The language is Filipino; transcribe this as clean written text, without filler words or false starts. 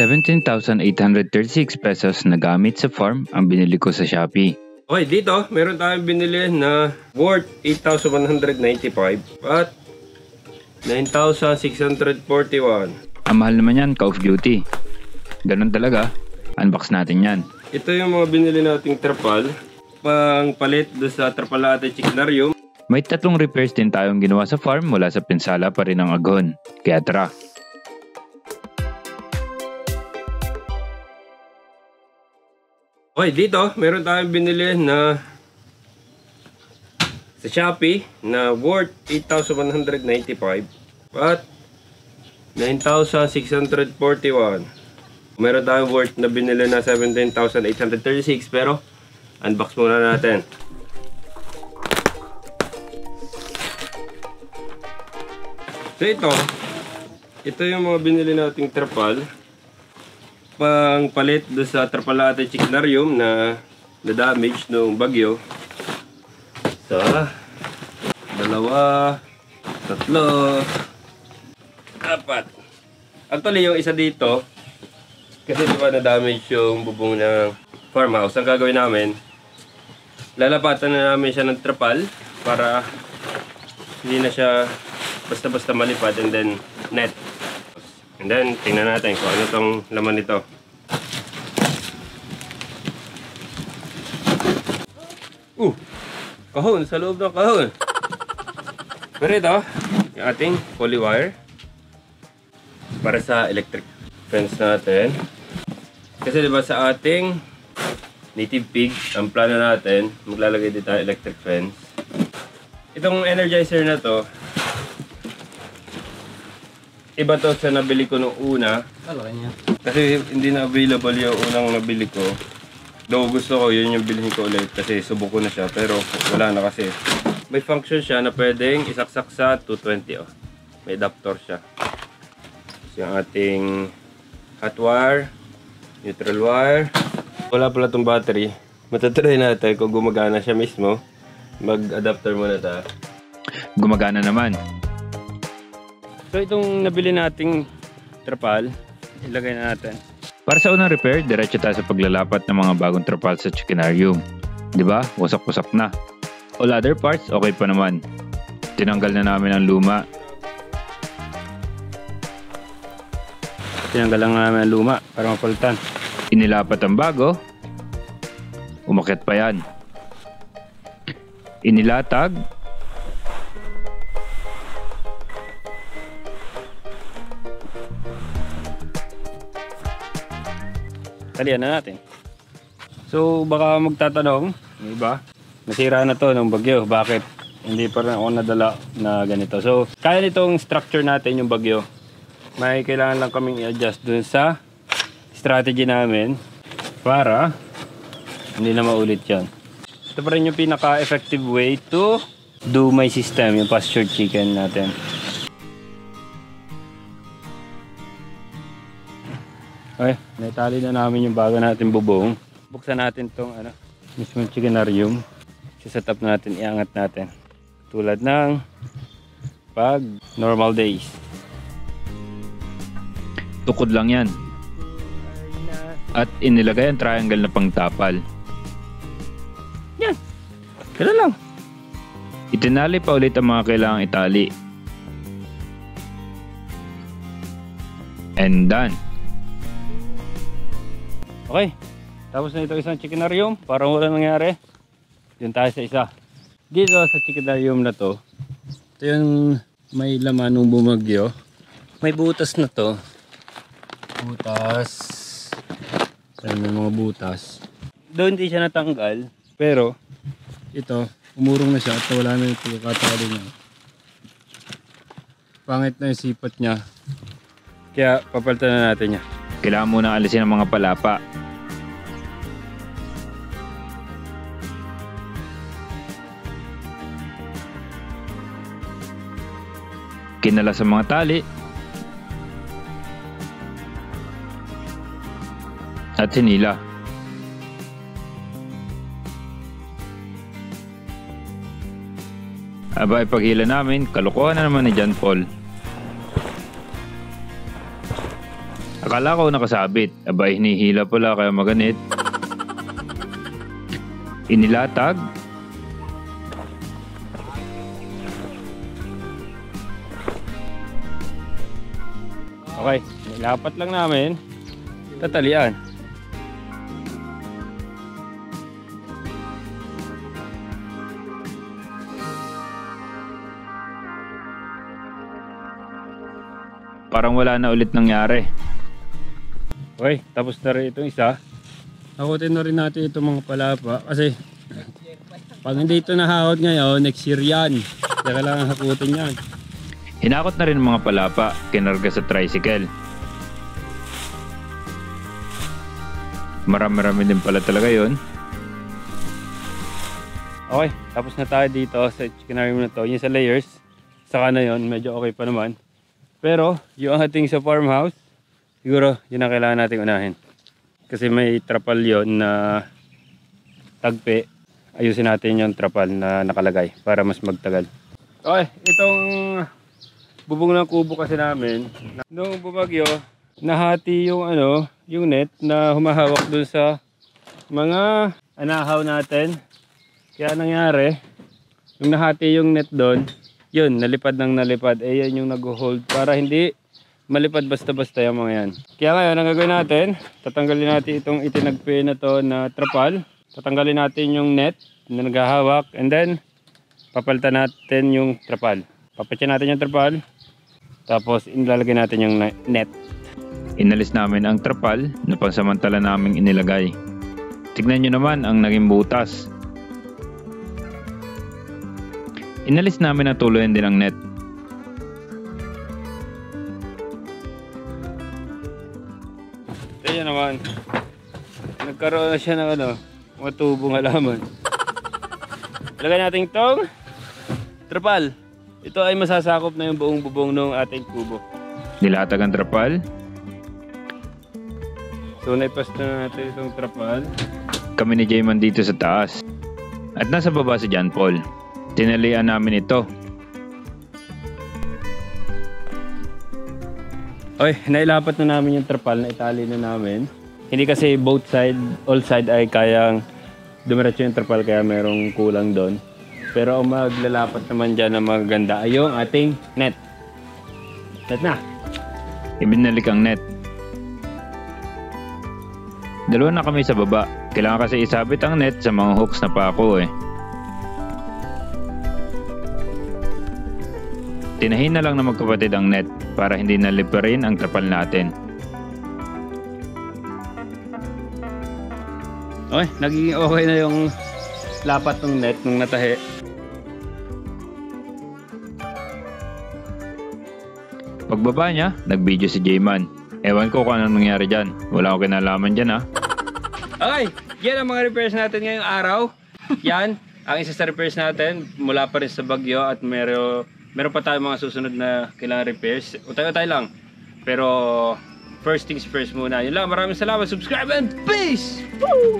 17,836 pesos na gamit sa farm ang binili ko sa Shopee. Okay, dito meron tayong binili na worth 8,195 at 9,641. Ang mahal naman yan, Call of Duty. Ganun talaga. Unbox natin yan. Ito yung mga binili nating trapal. Pang palit doon sa Trapalate Chickenarium. May 3 repairs din tayong ginawa sa farm mula sa pinsala pa rin ng aghon. Kaya tara. Okay, dito meron tayong binili na sa Shopee na worth 8,195 at 9,641. Meron tayong worth na binili na 17,836 pero unbox muna natin. So ito yung mga binili nating trapal. Pang palit doon sa Trapalate Chickenarium na damage nung bagyo. So, 2, 3, 4. Actually, yung isa dito, kasi diba na-damage yung bubong ng farmhouse. Ang gagawin namin, lalapatan na namin siya ng trapal para hindi na siya basta-basta malipad, and then net. And then, tingnan natin kung ano tong laman nito. Kahon, sa loob ng kahon. Pero ito, yung ating poly wire para sa electric fence natin. Kasi diba sa ating native pig, ang plano natin, maglalagay din tayo electric fence. Itong energizer na to, iba to sa nabili ko nung una. Kasi hindi na available yung unang nabili ko. Though gusto ko, yun yung bilhin ko ulit kasi subok ko na siya. Pero wala na kasi. May function siya na pwedeng isaksak sa 220. Oh. May adapter siya. So, yung ating hot wire, neutral wire. Wala pala itong battery. Matatry natin kung gumagana siya mismo. Mag-adapter muna tayo. Gumagana naman. So itong nabili nating trapal, ilagay na natin. Para sa unang repair, diretso tayo sa paglalapat ng mga bagong trapal sa Chickenarium. Diba? Wasak-wasak na. All other parts, okay pa naman. Tinanggal na namin ang luma. Tinanggal lang namin ang luma para mapalitan. Inilapat ang bago. Umakyat pa yan. Inilatag. Talian na natin. So baka magtatanong, iba, nasira na to ng bagyo. Bakit hindi pa rin ako nadala na ganito? So kaya nitong structure natin yung bagyo. May kailangan lang kaming i-adjust dun sa strategy namin para hindi na maulit yan. Ito pa rin yung pinaka-effective way to do my system, yung pastured chicken natin. Okay, naitali na namin yung bago natin bubong. Buksan natin tong mismo chickenarium. Set up natin, iangat natin. Tulad ng pag normal days. Tukod lang yan. At inilagay ang triangle na pangtapal. Yan. Kailan lang. Itinali pa ulit ang mga kailangang itali. And done. Okay. Tapos na ito isang chickenarium. Parang wala nangyari. Yun tayo sa isa. Dito sa chickenarium na to, ito yung may laman ng bumagyo. May butas na to. Butas. Ayan, may mga butas. Doon hindi siya natanggal. Pero, ito, umurong na siya at wala na yung pagkakatalo niya. Pangit na yung sipat niya. Kaya, papalitan na natin niya. Kailangan muna alisin ang mga palapa. Kinala sa mga tali. At sinila. Aba, ipaghila namin, kalokohan na naman ni John Paul. Akala ko nakasabit, aba hinihila pala kaya maganit. Inilatag. Okay, nilapat lang namin. Tatalian. Parang wala na ulit nangyari. Okay, tapos na rin itong isa. Hakutin na rin natin itong mga palapa kasi pag hindi ito nahakot ngayon, next year yan. Kaya kailangan hakutin yan. Hinakot na rin ang mga palapa, kinarga sa tricycle. Marami-rami din pala talaga yon. Okay, tapos na tayo dito sa chickenarium na to. Yung sa layers, saka na yon, medyo okay pa naman. Pero yung ating sa farmhouse, siguro yun ang kailangan natin unahin. Kasi may trapal yon na tagpi. Ayusin natin yung trapal na nakalagay para mas magtagal. Okay, itong bubong ng kubo kasi namin, nung bumagyo, nahati yung yung net na humahawak dun sa mga anahaw natin. Kaya nangyari, nung nahati yung net doon, yun, nalipad ng nalipad. Eh yan yung nag-hold para hindi malipad basta-basta yung mga yan. Kaya ngayon, ang gagawin natin, tatanggalin natin itong itinagpi na to na trapal. Tatanggalin natin yung net na naghahawak. And then, papalitan natin yung trapal. Papatyan natin yung trapal. Tapos, ilalagay natin yung net. Inalis namin ang trapal na pansamantala naming inilagay. Tignan nyo naman ang naging butas. Inalis namin na tuluyan din ang net. Ayan naman. Nagkaroon na siya ng mga tubong halaman. Ilagay natin itong trapal. Ito ay masasakop na yung buong bubong ng ating kubo. Nilatag ang trapal. So naipas na natin itong trapal. Kami ni Jayman dito sa taas. At nasa baba si John Paul. Tinalian namin ito. Okay, nailapat na namin yung trapal na itali na namin. Hindi kasi both side, all side ay kayang dumiretso yung trapal kaya merong kulang doon. Pero ang maglalapat naman dyan na maganda ay yung ating net. Net na. Ibinalik ang net. Dalawa na kami sa baba. Kailangan kasi isabit ang net sa mga hooks na pako eh. Tinahin na lang na magkapatid ang net para hindi naliparin ang trapal natin. Okay, naging okay na yung lapat ng net nung natahi. Pagbaba niya, nag-video si Jayman. Ewan ko kung anong nangyari dyan. Wala akong kinalaman dyan ha. Okay, yan ang mga repairs natin ngayong araw. Yan, ang isa sa repairs natin mula pa rin sa bagyo at meron pa tayong mga susunod na kailangan repairs. Utay-utay lang. Pero first things first muna. Yun lang, maraming salamat. Subscribe and peace! Woo!